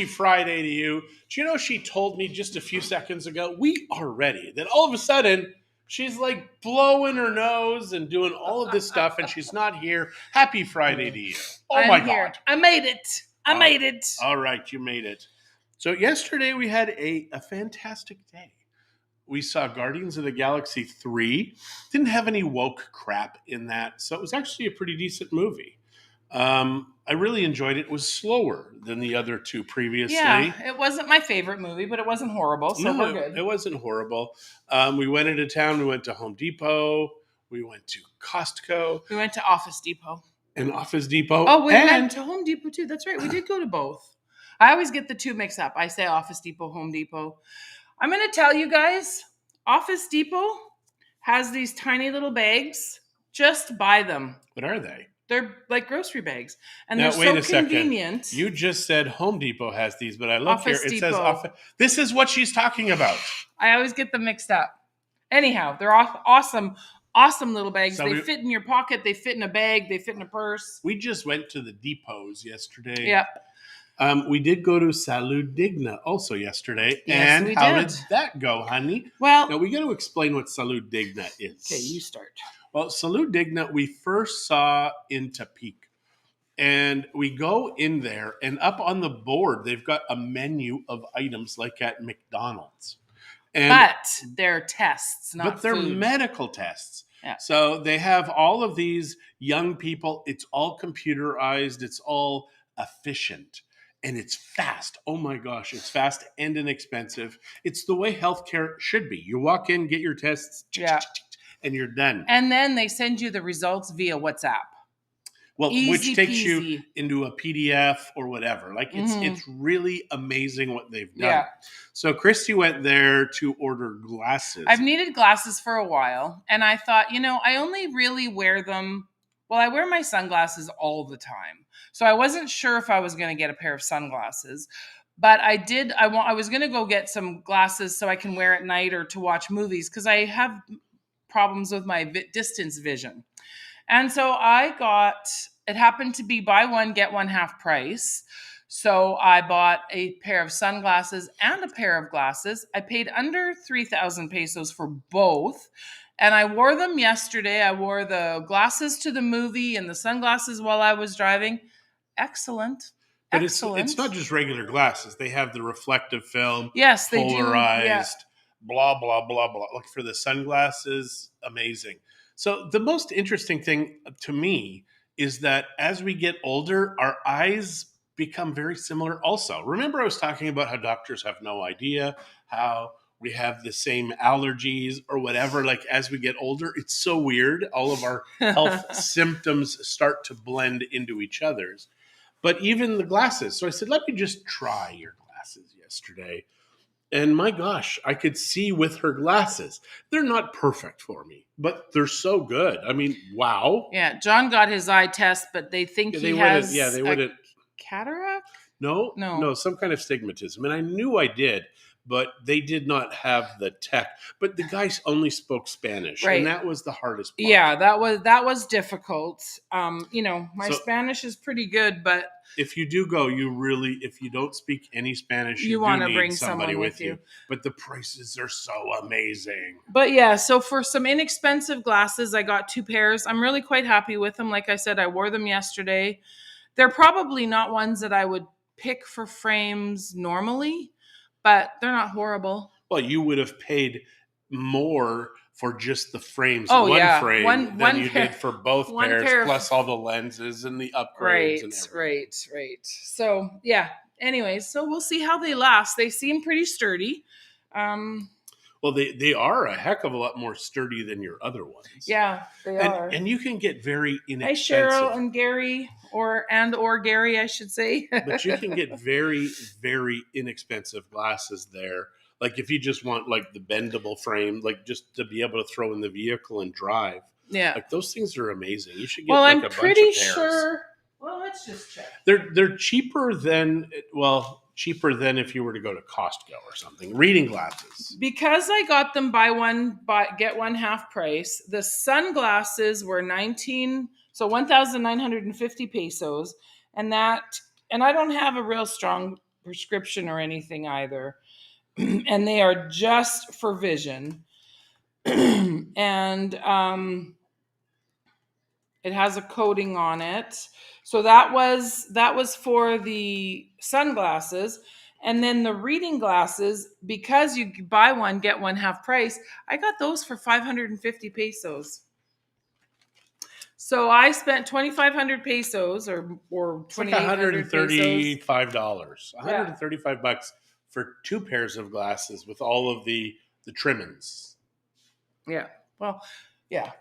Happy Friday to you. Do you know she told me just a few seconds ago, we are ready. Then all of a sudden, she's like blowing her nose and doing all of this stuff, and she's not here. Happy Friday to you. Oh my God. I made it. I made it. All right, you made it. So yesterday we had a fantastic day. We saw Guardians of the Galaxy 3. Didn't have any woke crap in that, so it was actually a pretty decent movie. I really enjoyed it. It was slower than the other two previously. Yeah, it wasn't my favorite movie, but it wasn't horrible, so we're good. It wasn't horrible. We went into town. We went to Home Depot. We went to Costco. We went to Office Depot. And Office Depot. Oh, we went to Home Depot too. That's right. We did go to both. I always get the two mixed up. I say Office Depot, Home Depot. I'm going to tell you guys, Office Depot has these tiny little bags. Just buy them. What are they? They're like grocery bags. And now, they're so convenient. You just said Home Depot has these, but I look Office here. It Depot. says Office. This is what she's talking about. I always get them mixed up. Anyhow, they're awesome little bags. So they fit in your pocket. They fit in a bag. They fit in a purse. We just went to the depots yesterday. Yep. We did go to Salud Digna also yesterday. Yes, and we how did. did that go, honey? Well, now we got to explain what Salud Digna is. Okay, you start. Well, Salud Digna, we first saw in Topeka. And we go in there, and up on the board, they've got a menu of items like at McDonald's. But they're tests, not But they're food. medical tests. Yeah. So they have all of these young people. It's all computerized. It's all efficient. And it's fast. Oh my gosh, it's fast and inexpensive. It's the way healthcare should be. You walk in, get your tests, and you're done. And then they send you the results via WhatsApp. Well, Easy which takes peasy. you into a PDF or whatever. Like it's really amazing what they've done. Yeah. So Christy went there to order glasses. I've needed glasses for a while, and I thought, I only really wear them. Well, I wear my sunglasses all the time, so I wasn't sure if I was going to get a pair of sunglasses. But I did. I was going to go get some glasses so I can wear at night or to watch movies because I have problems with my distance vision. And so it happened to be buy one, get one half price. So I bought a pair of sunglasses and a pair of glasses. I paid under 3,000 pesos for both. And I wore them yesterday. I wore the glasses to the movie and the sunglasses while I was driving. Excellent. But Excellent. It's not just regular glasses. They have the reflective film. Yes, they polarized, do. Yeah. Blah, blah, blah, blah. Look for the sunglasses. Amazing. So the most interesting thing to me is that as we get older, our eyes become very similar also. Remember I was talking about how doctors have no idea, how we have the same allergies or whatever. Like as we get older, it's so weird. All of our health symptoms start to blend into each other's. But even the glasses. So I said, let me just try your glasses yesterday. And my gosh, I could see with her glasses. They're not perfect for me, but they're so good. I mean, wow. Yeah, John got his eye test, but they think he has they wouldn't. Cataract? No, some kind of stigmatism. And I knew I did, but they did not have the tech. But the guy only spoke Spanish, right. And that was the hardest part. Yeah, that was difficult. My Spanish is pretty good, but if you do go, if you don't speak any Spanish, you want to need bring somebody with you. But the prices are so amazing. But yeah, so for some inexpensive glasses, I got 2 pairs. I'm really quite happy with them. Like I said, I wore them yesterday. They're probably not ones that I would pick for frames normally, but they're not horrible. Well, you would have paid more for just the frames, frame than you did for both pairs, plus all the lenses and the upgrades and everything. Right. So, yeah. Anyways, so we'll see how they last. They seem pretty sturdy. Well, they are a heck of a lot more sturdy than your other ones. Yeah, they are. And you can get very inexpensive. Hi, Cheryl and Gary, or Gary, I should say. But you can get very, very inexpensive glasses there. Like if you just want like the bendable frame, like just to be able to throw in the vehicle and drive. Yeah. Like those things are amazing. You should get I'm a bunch of pairs. pretty sure. Well, let's just check. They're cheaper than if you were to go to Costco or something. Reading glasses. Because I got them buy one, get one half price. The sunglasses were 1,950 pesos, and I don't have a real strong prescription or anything either. And they are just for vision. And it has a coating on it. So that was for the sunglasses. And then the reading glasses, because you buy one get one half price, I got those for 550 pesos. So I spent 2,500 pesos or It's like 2,800 pesos. $135. Yeah. $135 for two pairs of glasses with all of the trimmings. Yeah. Well, yeah.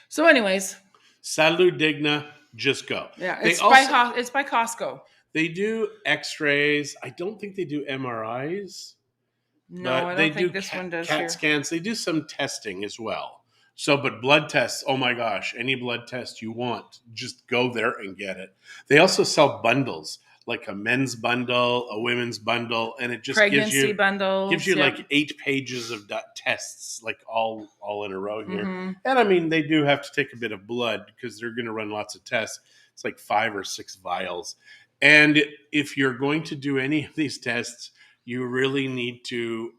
So anyways, Salud Digna, just go. yeah, They it's by Costco. they do X-rays. I don't think they do MRIs, No, I but they don't do think this one does CAT here. scans. They do some testing as well. So, but blood tests, oh my gosh, any blood test you want, just go there and get it. They also sell bundles, like a men's bundle, a women's bundle, and it just Pregnancy gives bundles. you Yep. like 8 pages of tests, like all in a row here. Mm-hmm. And I mean, they do have to take a bit of blood because they're going to run lots of tests. It's like 5 or 6 vials. And if you're going to do any of these tests, you really need to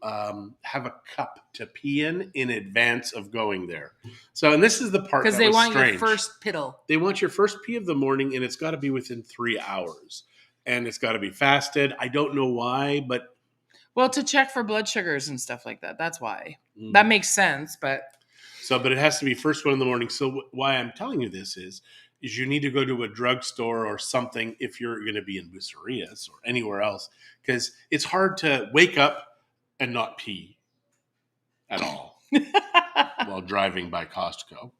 have a cup to pee in advance of going there. So, and this is the part Because that they was want strange. your first piddle. They want your first pee of the morning, and it's got to be within 3 hours, and it's got to be fasted. I don't know why, but Well, to check for blood sugars and stuff like that. That's why. That makes sense, but but it has to be first one in the morning. So why I'm telling you this is you need to go to a drugstore or something if you're going to be in Bucerias or anywhere else, because it's hard to wake up and not pee at all while driving by Costco.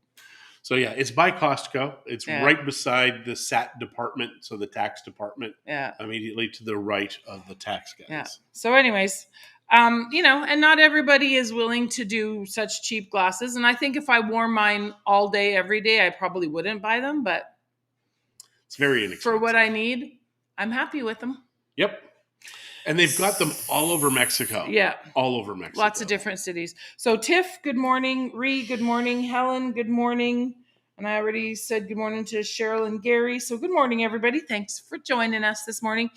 So yeah, it's by Costco. It's Yeah. right beside the SAT department, so the tax department, yeah. immediately to the right of the tax guys. Yeah. So anyways, and not everybody is willing to do such cheap glasses. And I think if I wore mine all day, every day, I probably wouldn't buy them. But It's very inexpensive. for what I need, I'm happy with them. Yep. And they've got them all over Mexico. Yeah. All over Mexico. Lots of different cities. So Tiff, good morning. Ree, good morning. Helen, good morning. And I already said good morning to Cheryl and Gary. So good morning, everybody. Thanks for joining us this morning.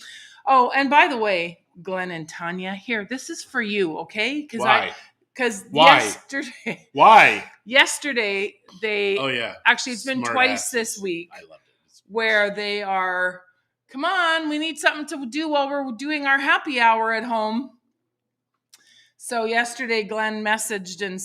Oh, and by the way, Glenn and Tanya, here, this is for you, okay? Why? Because Why? Yesterday they Oh yeah. Actually, it's been twice this week. I loved it. Where they are, come on, we need something to do while we're doing our happy hour at home. So yesterday, Glenn messaged and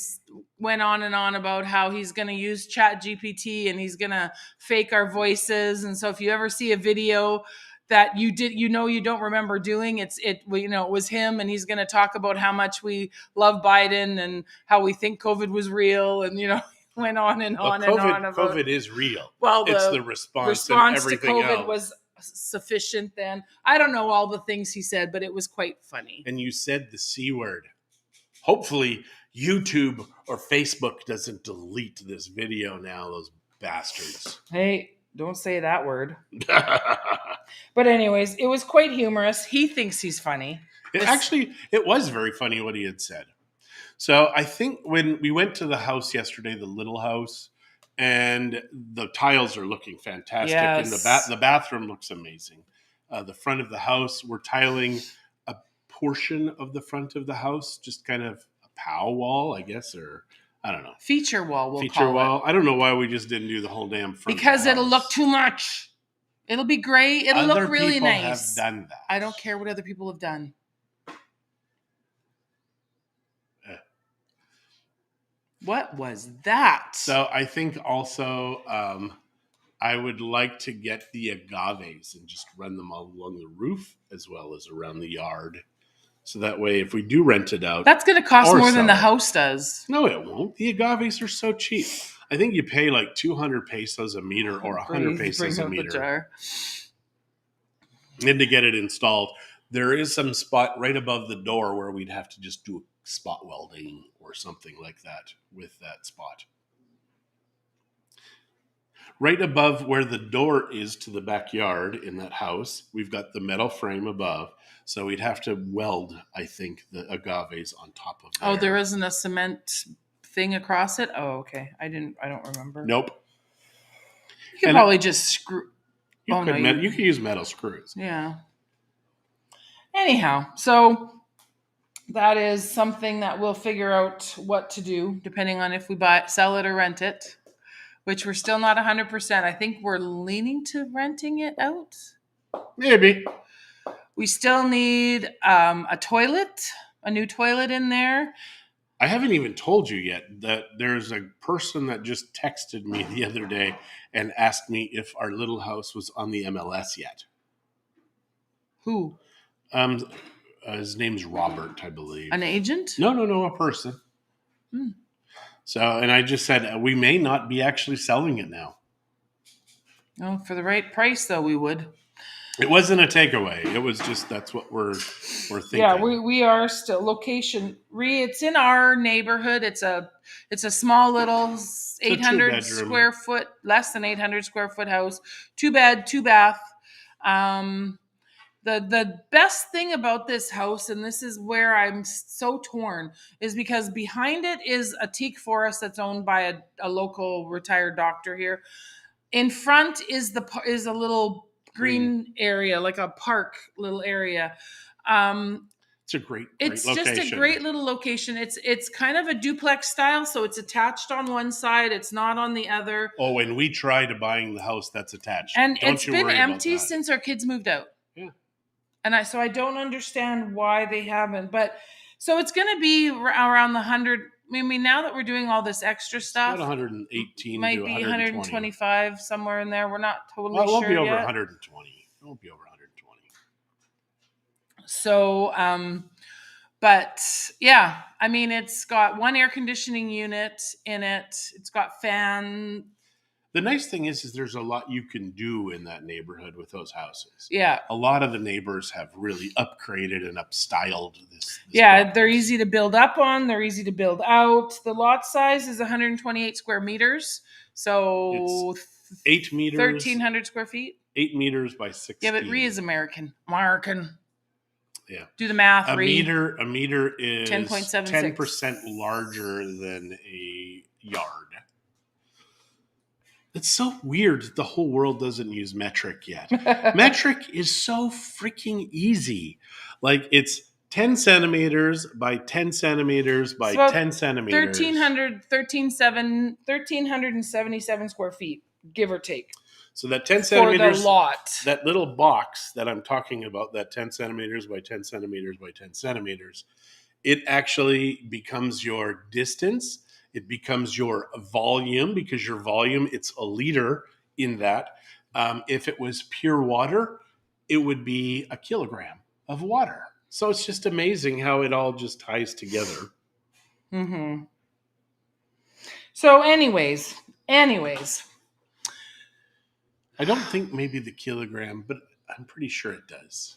went on and on about how he's going to use Chat GPT and he's going to fake our voices. And so if you ever see a video that you don't remember doing, it was him, and he's going to talk about how much we love Biden and how we think COVID was real, and went on and on and on about COVID is real. Well, it's the response and everything to COVID else. was sufficient then. I don't know all the things he said, but it was quite funny. And you said the C word. Hopefully YouTube or Facebook doesn't delete this video now, those bastards. Hey, don't say that word. But anyways, it was quite humorous. He thinks he's funny. It was very funny what he had said. So I think when we went to the house yesterday, the little house, and the tiles are looking fantastic. Yes. And the bathroom looks amazing. The front of the house, we're tiling a portion of the front of the house, just kind of a POW wall, I guess, or I don't know. Feature wall, we'll Feature call wall. it. I don't know why we just didn't do the whole damn front. Because it'll look too much. It'll be great. It'll look really nice. Other people have done that. I don't care what other people have done. What was that? So I think also I would like to get the agaves and just run them all along the roof as well as around the yard. So that way, if we do rent it out, that's going to cost more than the house does. No, it won't. The agaves are so cheap. I think you pay like 200 pesos a meter or 100 pesos a meter. And to get it installed, there is some spot right above the door where we'd have to just do spot welding or something like that with that spot. Right above where the door is to the backyard in that house, we've got the metal frame above. So we'd have to weld, I think, the agaves on top of there. Oh, there isn't a cement thing across it? Oh, okay. I don't remember. Nope. You could probably just screw. You could use metal screws. Yeah. Anyhow, so that is something that we'll figure out what to do depending on if we sell it or rent it, which we're still not 100%. I think we're leaning to renting it out. Maybe. We still need a toilet, a new toilet in there. I haven't even told you yet that there's a person that just texted me the other day and asked me if our little house was on the MLS yet. Who? His name's Robert, I believe. An agent? No, a person. Hmm. So, and I just said we may not be actually selling it now. Oh, for the right price, though, we would. It wasn't a takeaway. It was just that's what we're thinking. Yeah, we are still location. It's in our neighborhood. It's a small little 800 square foot, less than 800 square foot house. 2 bed, 2 bath. The best thing about this house, and this is where I'm so torn, is because behind it is a teak forest that's owned by a local retired doctor here. In front is a little green area, like a park little area. It's a great it's location. Just a great little location. It's kind of a duplex style, so it's attached on one side, it's not on the other. Oh, and we tried buying the house that's attached, and it's been empty since our kids moved out. Yeah, and so I don't understand why they haven't. But so it's going to be around the 100. I mean, now that we're doing all this extra stuff, 118 might to be 125 somewhere in there. We're not totally sure. It won't be over yet. 120. It won't be over 120. So, but yeah, I mean, it's got one air conditioning unit in it. It's got fan. The nice thing is there's a lot you can do in that neighborhood with those houses. Yeah. A lot of the neighbors have really upgraded and upstyled this yeah, property. They're easy to build up on. They're easy to build out. The lot size is 128 square meters. So it's 8 meters. 1,300 square feet. 8 meters by 16. Yeah, but Ree is American. Yeah. Do the math, A Ree. meter is 10.76. 10% larger than a yard. It's so weird that the whole world doesn't use metric yet. Metric is so freaking easy. Like it's 10 centimeters by 10 centimeters by 10 centimeters. 1,377 square feet, give or take. So that 10 centimeters, for the lot. That little box that I'm talking about, that 10 centimeters by 10 centimeters by 10 centimeters, it actually becomes your distance. It becomes your volume, because your volume, it's a liter in that. If it was pure water, it would be a kilogram of water. So it's just amazing how it all just ties together. Mm-hmm. So anyways. I don't think maybe the kilogram, but I'm pretty sure it does.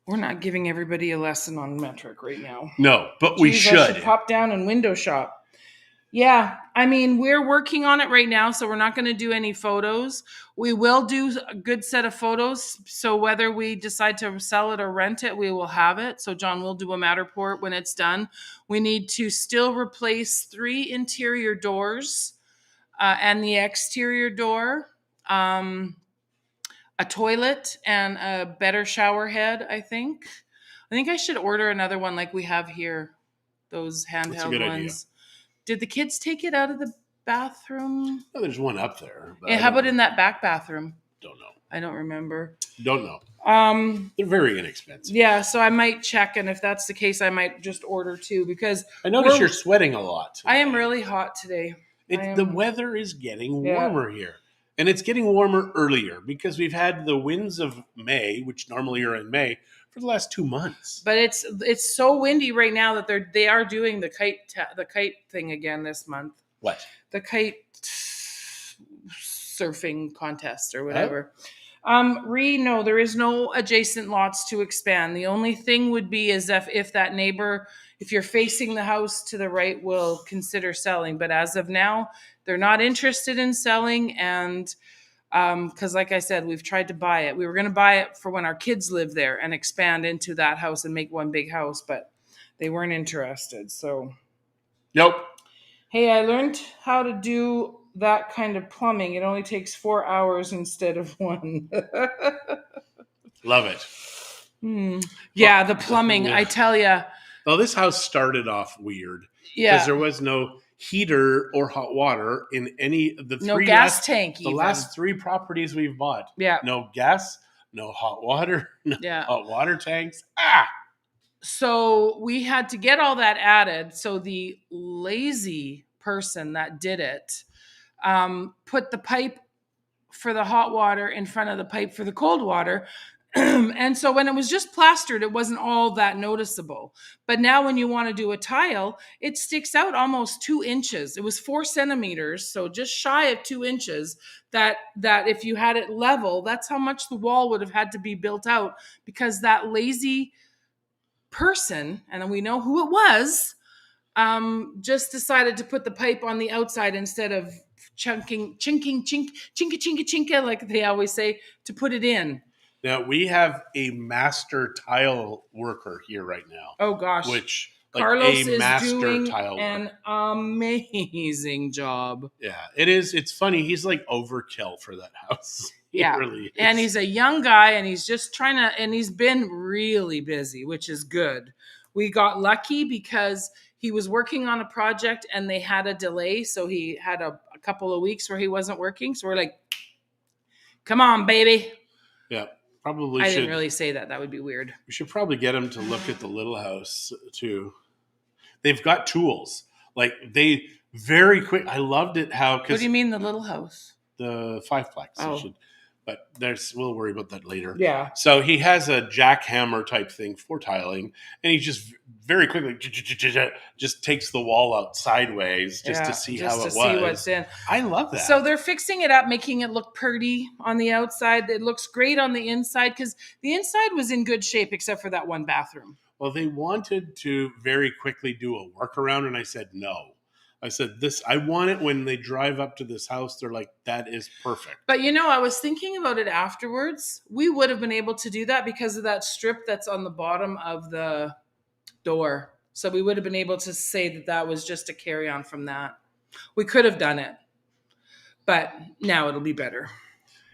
We're not giving everybody a lesson on metric right now. No, but we should. I should pop down and window shop. Yeah, I mean, we're working on it right now, so we're not going to do any photos. We will do a good set of photos, so whether we decide to sell it or rent it, we will have it. So John will do a Matterport when it's done. We need to still replace 3 interior doors and the exterior door, a toilet, and a better shower head, I think. I think I should order another one like we have here, those handheld That's a good ones. idea. Did the kids take it out of the bathroom? Oh, there's one up there. Yeah, how about in that back bathroom? Don't know. I don't remember. Don't know. They're very inexpensive. Yeah, so I might check, and if that's the case, I might just order 2, because I notice you're sweating a lot today. I am really hot today. The weather is getting warmer here. And it's getting warmer earlier because we've had the winds of May, which normally are in May, for the last 2 months. But it's so windy right now that they are doing the kite thing again this month. What? The kite surfing contest or whatever. No, there is no adjacent lots to expand. The only thing would be is if that neighbor, if you're facing the house to the right, will consider selling. But as of now, they're not interested in selling. And because like I said, we've tried to buy it. We were going to buy it for when our kids live there and expand into that house and make one big house, but they weren't interested. So, nope. Hey, I learned how to do that kind of plumbing. It only takes 4 hours instead of 1. Love it. Yeah, Well, the plumbing, yeah. I tell you. Well, this house started off weird because Yeah. there was no heater or hot water in any of No gas tank the even. last three properties we've bought. Yeah. No gas, no hot water, no Yeah. hot water tanks. Ah, So we had to get all that added. So the lazy person that did it put the pipe for the hot water in front of the pipe for the cold water. And so when it was just plastered, it wasn't all that noticeable. But now when you want to do a tile, it sticks out almost 2 inches. It was 4 centimeters, so just shy of 2 inches. That if you had it level, that's how much the wall would have had to be built out because that lazy person, and we know who it was, just decided to put the pipe on the outside instead of chinka, chinka, like they always say, to put it in. now we have a master tile worker here right now, Oh gosh. which like a Carlos is master doing tile worker. an amazing job. Yeah, it is. It's funny. He's like overkill for that house. He Yeah. really is. And he's a young guy and he's just trying to, and he's been really busy, which is good. We got lucky because he was working on a project and they had a delay. So he had a couple of weeks where he wasn't working. So we're like, come on, baby. Yeah, probably I should. didn't really say that. That would be weird. We should probably get him to look at the little house too. They've got tools. Like they very quick. I loved it how What because do you mean the little house? the fiveplex. Oh. Should, but we'll worry about that later. Yeah. So he has a jackhammer type thing for tiling, and he just very quickly just takes the wall out sideways just to see how it was. See what's in. I love that. So they're fixing it up, making it look pretty on the outside. It looks great on the inside because the inside was in good shape except for that one bathroom. Well, they wanted to very quickly do a workaround, and I said no. I said this. I want it when they drive up to this house. They're like, "That is perfect." But I was thinking about it afterwards. We would have been able to do that because of that strip that's on the bottom of the door. So we would have been able to say that that was just a carry on from that. We could have done it, but now it'll be better.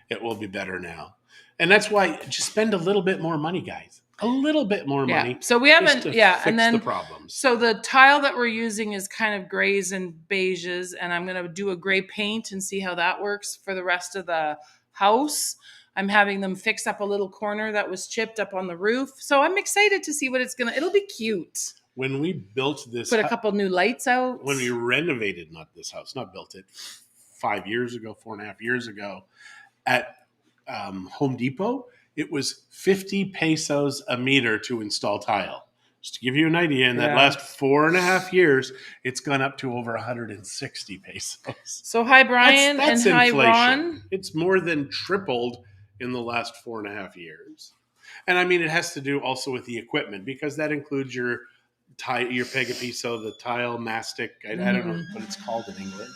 It will be better now, and that's why just spend a little bit more money, guys. A little bit more money. Yeah. So we haven't. Fix And then the problems. So the tile that we're using is kind of grays and beiges, and I'm going to do a gray paint and see how that works for the rest of the house. I'm having them fix up a little corner that was chipped up on the roof. So I'm excited to see what it'll be cute. When we built this, Put a couple new lights out. when we renovated, not built it, 5 years ago, 4.5 years ago, at Home Depot, it was 50 pesos a meter to install tile. Just to give you an idea, in that last 4.5 years, it's gone up to over 160 pesos. So hi, Brian, That's and hi, inflation. Ron. It's more than tripled in the last 4.5 years. And I mean, it has to do also with the equipment because that includes your pegapiso, the tile mastic. I don't know what it's called in English.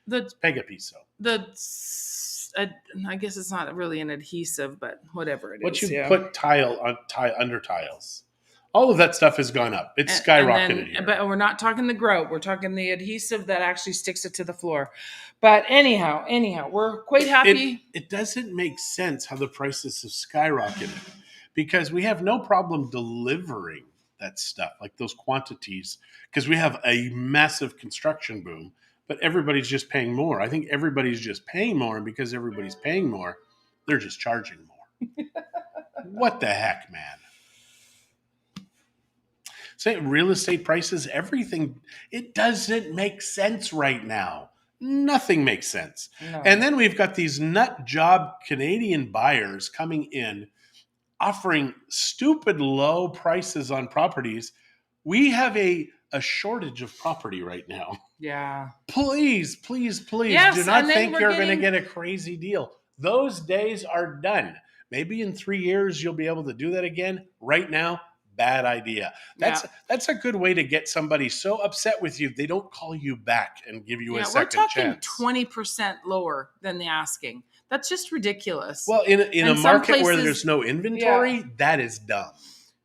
The Pegapiso. I guess it's not really an adhesive, but whatever it is. What you put tile on under tiles. All of that stuff has gone up. It's skyrocketed here. But we're not talking the grout. We're talking the adhesive that actually sticks it to the floor. But anyhow, we're quite happy. It doesn't make sense how the prices have skyrocketed because we have no problem delivering that stuff, like those quantities, because we have a massive construction boom. But everybody's just paying more. I think everybody's just paying more, and because everybody's paying more, they're just charging more. What the heck, man? Say real estate prices, everything, it doesn't make sense right now. Nothing makes sense. No. And then we've got these nut job Canadian buyers coming in, offering stupid low prices on properties. We have a shortage of property right now. Yeah. Please Yes, do not and then think we're you're going to getting- get a crazy deal. Those days are done. Maybe in 3 years you'll be able to do that again. Right now, bad idea. That's a good way to get somebody so upset with you they don't call you back and give you a second we're talking chance. 20% lower than the asking. That's just ridiculous. Well, in a And some market where places- there's no inventory, that is dumb.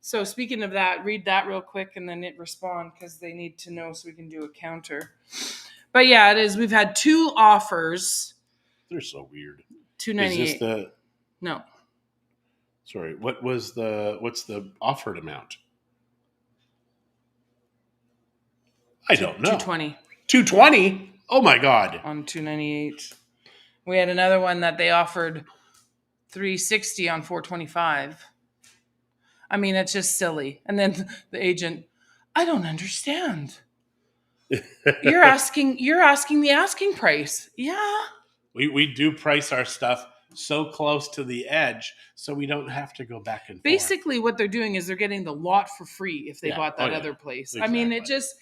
So speaking of that, read that real quick and then respond because they need to know so we can do a counter. But yeah, it is. We've had 2 offers. They're so weird. $298. Is this No. Sorry, what's the offered amount? I Two don't two know. twenty 220? Oh my god. on 298. We had another one that they offered 360 on 425. I mean, it's just silly. And then the agent, I don't understand. You're asking the asking price. Yeah. We do price our stuff so close to the edge so we don't have to go back and forth. Basically what they're doing is they're getting the lot for free if they Yeah. bought Oh that yeah. other place. I mean, it Exactly. just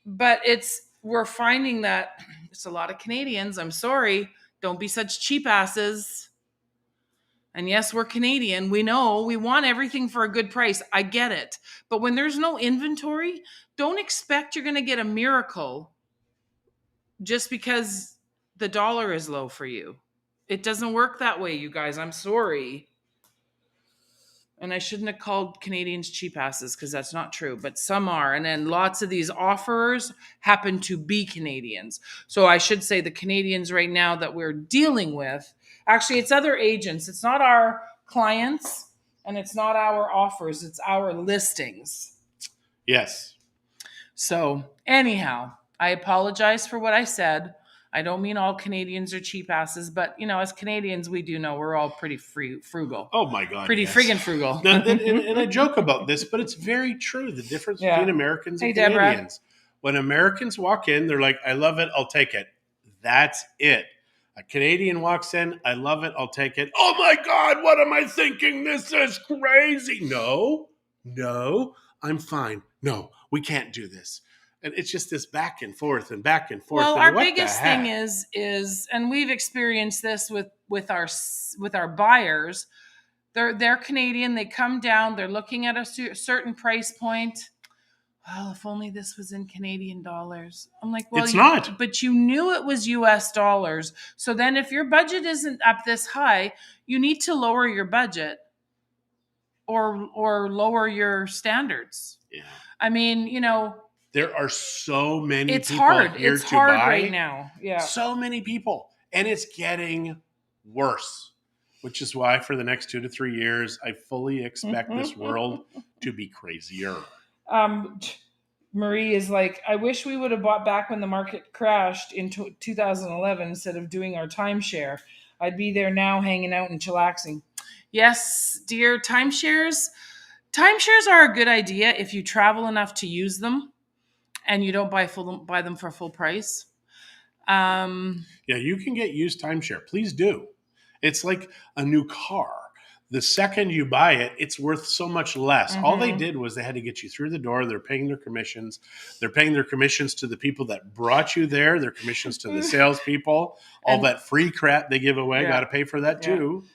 but it's we're finding that it's a lot of Canadians. I'm sorry. Don't be such cheap asses. And yes, we're Canadian. We know we want everything for a good price. I get it. But when there's no inventory, don't expect you're going to get a miracle just because the dollar is low for you. It doesn't work that way, you guys. I'm sorry. And I shouldn't have called Canadians cheap asses because that's not true, but some are. And then lots of these offerers happen to be Canadians. So I should say the Canadians right now that we're dealing with, actually, it's other agents. It's not our clients and it's not our offers, it's our listings. Yes. So, anyhow, I apologize for what I said. I don't mean all Canadians are cheap asses, but as Canadians, we do know we're all pretty frugal, Oh my god, pretty yes. friggin' frugal. Now, and I joke about this, but it's very true. The difference between Yeah. Americans Hey, and Deborah. Canadians. When Americans walk in, they're like, I love it, I'll take it. That's it. A Canadian walks in, I love it, I'll take it. Oh my God, what am I thinking? This is crazy. No, I'm fine. No, we can't do this. And it's just this back and forth and back and forth. Well, And our what the biggest thing heck? is, and we've experienced this with our buyers. They're Canadian. They come down. They're looking at a certain price point. Well, if only this was in Canadian dollars. I'm like, well, It's not. but you knew it was US dollars. So then if your budget isn't up this high, you need to lower your budget or lower your standards. Yeah. I mean, There are so many it's people hard. here It's to hard right buy. now. Yeah. So many people. And it's getting worse, which is why for the next 2 to 3 years, I fully expect this world to be crazier. um, Marie is like, I wish we would have bought back when the market crashed in 2011 instead of doing our timeshare. I'd be there now hanging out and chillaxing. Yes, dear, timeshares are a good idea if you travel enough to use them and you don't buy them for full price. Yeah, you can get used timeshare. Please do. It's like a new car. The second you buy it, it's worth so much less. All they did was they had to get you through the door. They're paying their commissions. They're paying their commissions to the people that brought you there, their commissions to the salespeople. All And- that free crap they give away, Yeah. got to pay for that Yeah. too.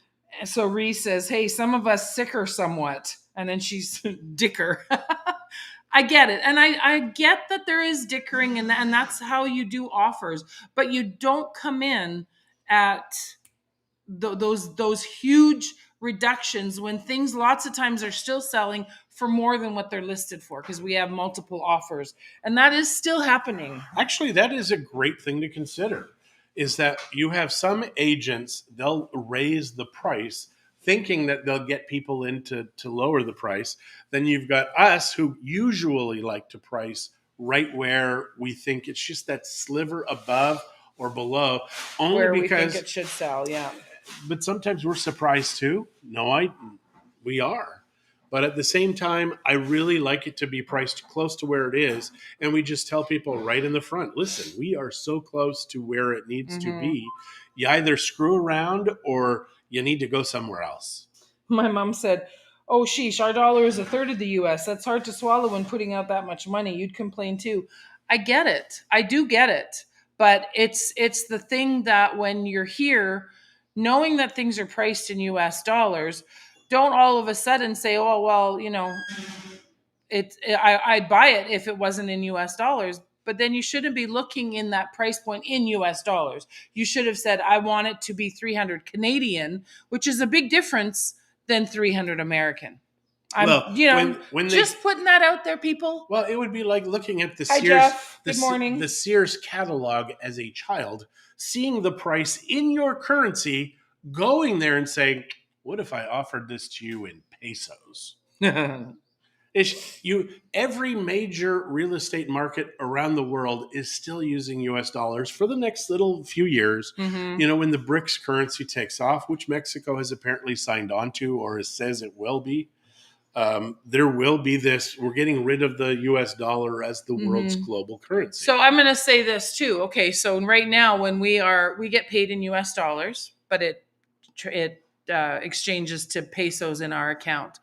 So Reese says, hey, some of us sicker somewhat. And then she's dicker. I get it. And I get that there is dickering and that's how you do offers. But you don't come in at those huge reductions when things lots of times are still selling for more than what they're listed for because we have multiple offers. And that is still happening. Actually, that is a great thing to consider. Is that you have some agents, they'll raise the price thinking that they'll get people in to lower the price. Then you've got us who usually like to price right where we think it's just that sliver above or below, only Where because we think it should sell, yeah. but sometimes we're surprised too. No, we are. But at the same time, I really like it to be priced close to where it is. And we just tell people right in the front, listen, we are so close to where it needs to be. You either screw around or you need to go somewhere else. My mom said, oh, sheesh, our dollar is a third of the US. That's hard to swallow when putting out that much money. You'd complain too. I get it. I do get it. But it's the thing that when you're here, knowing that things are priced in US dollars, don't all of a sudden say, oh, well, I'd buy it if it wasn't in US dollars. But then you shouldn't be looking in that price point in US dollars. You should have said, I want it to be 300 Canadian, which is a big difference than 300 American. I'm, Well, when they just putting that out there, people. well, it would be like looking at the Hi, Sears Jeff. Good morning. the Sears catalog as a child, seeing the price in your currency, going there and saying, what if I offered this to you in pesos? Mm-hmm. Every major real estate market around the world is still using US dollars for the next little few years. When the BRICS currency takes off, which Mexico has apparently signed on to or says it will be, there will be this. We're getting rid of the US dollar as the world's Mm-hmm. global currency. So I'm going to say this too. Okay, so right now when we get paid in US dollars, but it exchanges to pesos in our account.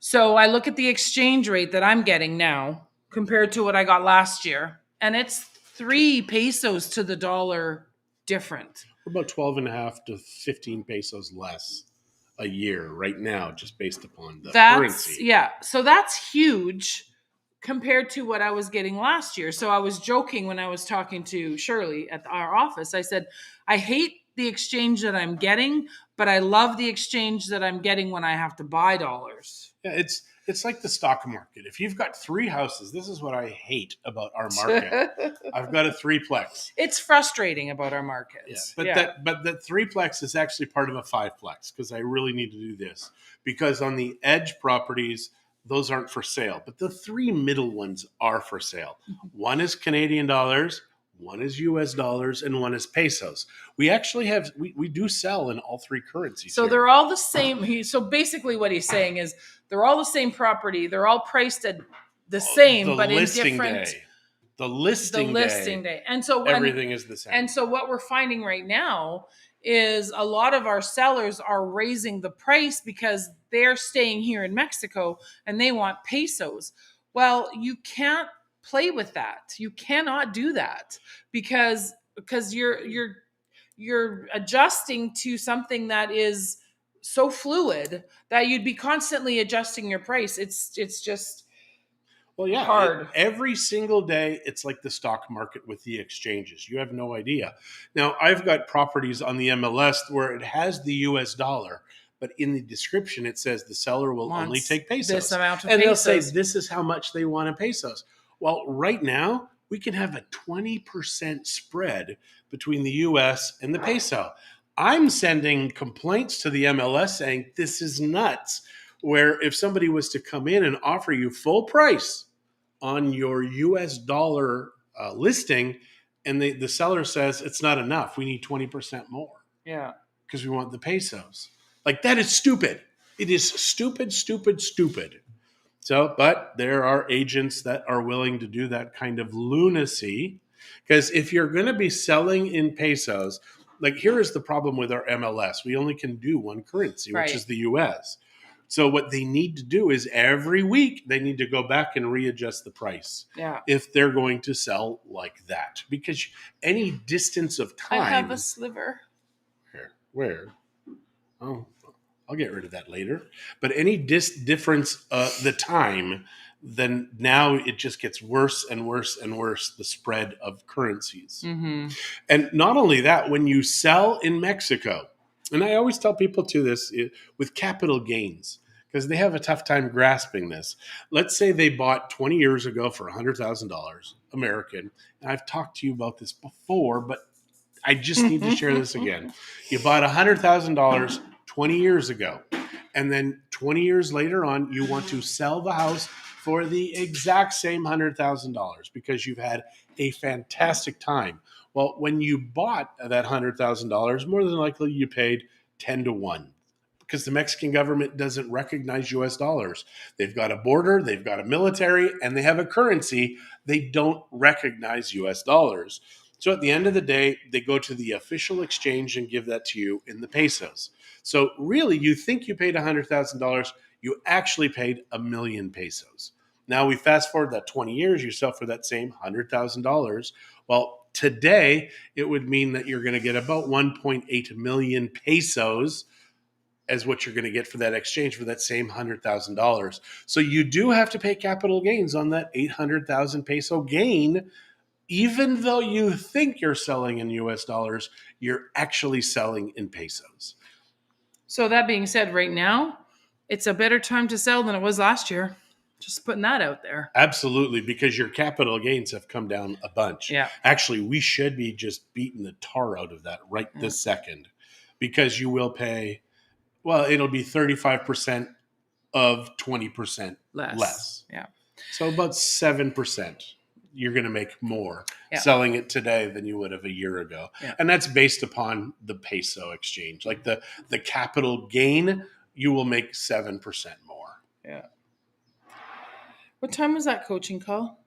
So I look at the exchange rate that I'm getting now compared to what I got last year, and it's 3 pesos to the dollar different. We're about 12 and a half to 15 pesos less a year right now, just based upon the currency. So that's huge compared to what I was getting last year. So I was joking when I was talking to Shirley at our office. I said, I hate the exchange that I'm getting, but I love the exchange that I'm getting when I have to buy dollars. Yeah, it's like the stock market. If you've got 3 houses, this is what I hate about our market. I've got a 3-plex. It's frustrating about our Yeah, markets. but that 3-plex is actually part of a 5-plex because I really need to do this because on the edge properties those aren't for sale, but the 3 middle ones are for sale. One is Canadian dollars, one is US dollars, and one is pesos. We actually we do sell in all 3 currencies. So here. they're all the same. So basically what he's saying is they're all the same property. They're all priced at the same, but in different. Day. The listing day. And so everything is the same. And so what we're finding right now is a lot of our sellers are raising the price because they're staying here in Mexico and they want pesos. Well, you can't play with that. You cannot do that because you're adjusting to something that is so fluid that you'd be constantly adjusting your price. It's just hard. Every single day, it's like the stock market with the exchanges. You have no idea. Now, I've got properties on the MLS where it has the US dollar, but in the description, it says the seller will only take pesos. This amount of and pesos. They'll say this is how much they want in pesos. Well, right now, we can have a 20% spread between the US and the peso. I'm sending complaints to the MLS saying this is nuts. Where if somebody was to come in and offer you full price on your US dollar listing, and the seller says it's not enough, we need 20% more. Yeah. Because we want the pesos. Like, that is stupid. It is stupid, stupid, stupid. So, but there are agents that are willing to do that kind of lunacy. Because if you're going to be selling in pesos, like, here is the problem with our MLS. We only can do one currency, which is the US. So what they need to do is every week they need to go back and readjust the price. Yeah. If they're going to sell like that. Because any distance of time. I have a sliver. Where? Oh, I'll get rid of that later. But any difference the time, then now it just gets worse and worse and worse, the spread of currencies. Mm-hmm. And not only that, when you sell in Mexico, and I always tell people to this with capital gains, because they have a tough time grasping this. Let's say they bought 20 years ago for $100,000 American. And I've talked to you about this before, but I just need to share this again. You bought $100,000 20 years ago. And then 20 years later on, you want to sell the house for the exact same $100,000 because you've had a fantastic time. Well, when you bought that $100,000, more than likely you paid 10 to 1 because the Mexican government doesn't recognize US dollars. They've got a border, they've got a military, and they have a currency. They don't recognize US dollars. So at the end of the day, they go to the official exchange and give that to you in the pesos. So really, you think you paid $100,000, you actually paid 1,000,000 pesos. Now we fast forward that 20 years, you sell for that same $100,000. Well, today, it would mean that you're going to get about 1.8 million pesos as what you're going to get for that exchange for that same $100,000. So you do have to pay capital gains on that 800,000 peso gain. Even though you think you're selling in US dollars, you're actually selling in pesos. So that being said, right now, it's a better time to sell than it was last year. Just putting that out there. Absolutely, because your capital gains have come down a bunch. Yeah. Actually, we should be just beating the tar out of that right this second, because you will pay Well, it'll be 35% of 20% less. Yeah. So about 7%. You're going to make more Yeah. selling it today than you would have a year ago. Yeah. And that's based upon the peso exchange. Like the capital gain, you will make 7% more. Yeah. What time was that coaching call?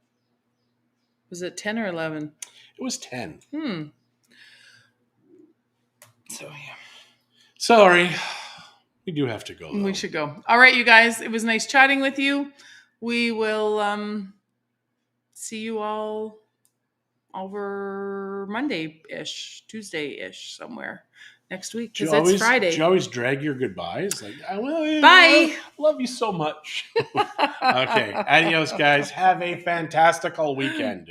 Was it 10 or 11? It was 10. So, yeah. Sorry. We do have to go, though. We should go. All right, you guys. It was nice chatting with you. We will see you all over Monday-ish, Tuesday-ish, somewhere next week, because it's Friday. Do you always drag your goodbyes? Like, Bye. Love you so much. Okay. Adios, guys. Have a fantastical weekend.